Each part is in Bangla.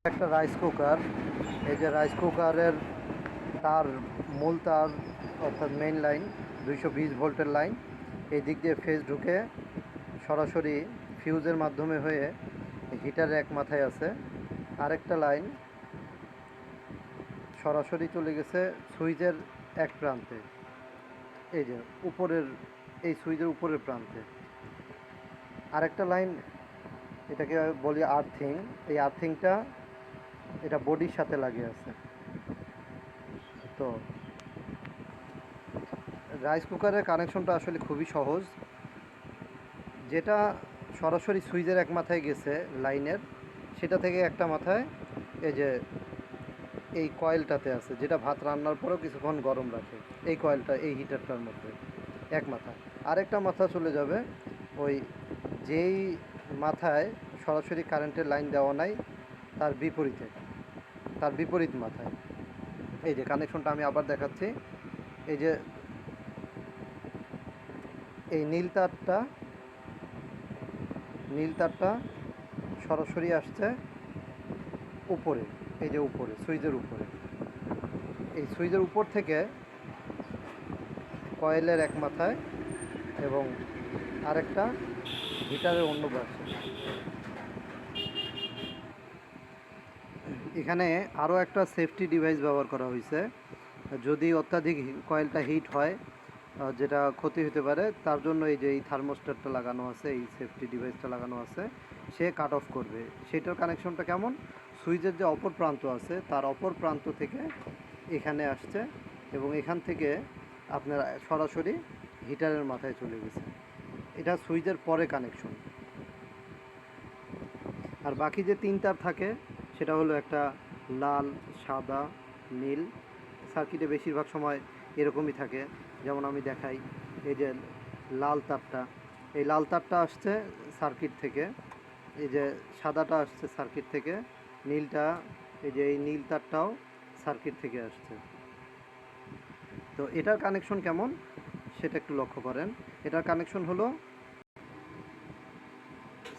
একটা রাইস কুকার। এই যে রাইস কুকারের তার মূল তার অর্থাৎ মেইন লাইন 220 ভোল্টের লাইন এই দিক দিয়ে ফেজ ঢুকে সরাসরি ফিউজের মাধ্যমে হয়ে হিটারের এক মাথায় আছে। আরেকটা লাইন সরাসরি চলে গেছে সুইচের এক প্রান্তে, এই যে উপরের এই সুইচের উপরের প্রান্তে। আরেকটা লাইন, এটাকে বলি আর্থিং। এই আর্থিংটা এটা বডির সাথে লাগিয়ে আছে। তো রাইস কুকারের কানেকশনটা আসলে খুবই সহজ। যেটা সরাসরি সুইচের এক মাথায় গেছে লাইনের, সেটা থেকে একটা মাথায় এই যে এই কয়েলটাতে আছে, যেটা ভাত রান্নার পরেও কিছুক্ষণ গরম রাখে। এই কয়েলটা এই হিটারটার মধ্যে এক মাথা। আরেকটা মাথা চলে যাবে ওই যেই মাথায় সরাসরি কারেন্টের লাইন দেওয়া নাই তার বিপরীতে, তার বিপরীত মাথায়। এই যে কানেকশনটা আমি আবার দেখাচ্ছি। এই যে এই নীল তারটা সরাসরি আসছে উপরে, এই যে উপরে সুইচের উপরে। এই সুইচের উপর থেকে কয়েলের এক মাথায় এবং আরেকটা হিটারের অন্য পাশে। এখানে আরও একটা সেফটি ডিভাইস ব্যবহার করা হয়েছে। যদি অত্যাধিক কয়েলটা হিট হয়, যেটা ক্ষতি হতে পারে, তার জন্য এই যে এই থার্মোস্ট্যাটটা লাগানো আছে, এই সেফটি ডিভাইসটা লাগানো আছে, সে কাট অফ করবে। সেটার কানেকশনটা কেমন, সুইচের যে অপর প্রান্ত আছে তার অপর প্রান্ত থেকে এখানে আসছে এবং এখান থেকে আপনার সরাসরি হিটারের মাথায় চলে গেছে। এটা সুইচের পরে কানেকশন। আর বাকি যে তিন তার থাকে সেটা হলো একটা লাল, সাদা, নীল। সার্কিটে বেশিরভাগ সময় এরকমই থাকে। যেমন আমি দেখাই, এই যে লাল তারটা, এই লাল তারটা আসছে সার্কিট থেকে, এই যে সাদাটা আসছে সার্কিট থেকে, নীলটা, এই যে এই নীল তারটাও সার্কিট থেকে আসছে। তো এটার কানেকশন কেমন সেটা একটু লক্ষ্য করেন। এটার কানেকশন হলো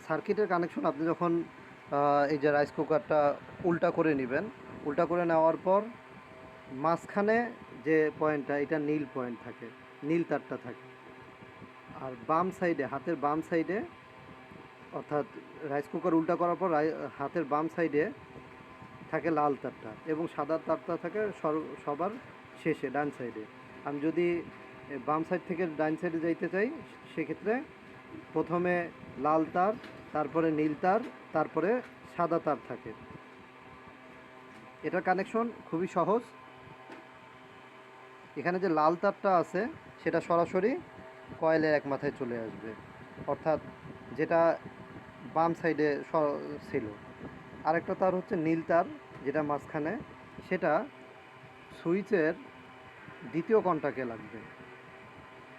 সার্কিটের কানেকশন। আপনি যখন এই যে রাইস কুকারটা উল্টা করে নেবেন, উল্টা করে নেওয়ার পর মাঝখানে যে পয়েন্টটা, এটা নীল পয়েন্ট থাকে, নীল তারটা থাকে। আর বাম সাইডে, হাতের বাম সাইডে, অর্থাৎ রাইস কুকার উল্টা করার পর হাতের বাম সাইডে থাকে লাল তারটা এবং সাদা তারটা থাকে সবার শেষে ডান সাইডে। আমি যদি বাম সাইড থেকে ডান সাইডে যাইতে চাই, সেক্ষেত্রে প্রথমে লাল তার, তারপরে নীল তার, তারপরে সাদা তার থাকে। এটার কানেকশন খুবই সহজ। এখানে যে লাল তারটা আছে সেটা সরাসরি কয়েলের এক মাথায় চলে আসবে, অর্থাৎ যেটা বাম সাইডে ছিল। আরেকটা তার হচ্ছে নীল তার, যেটা মাঝখানে, সেটা সুইচের দ্বিতীয় কন্টাক্টে লাগবে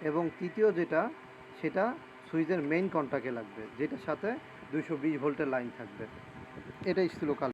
এবং তৃতীয় যেটা, সেটা সুইচের মেইন কন্টাক্টে লাগবে, যেটার সাথে 220 ভোল্টের লাইন থাকবে। এটাই ছিল কাল।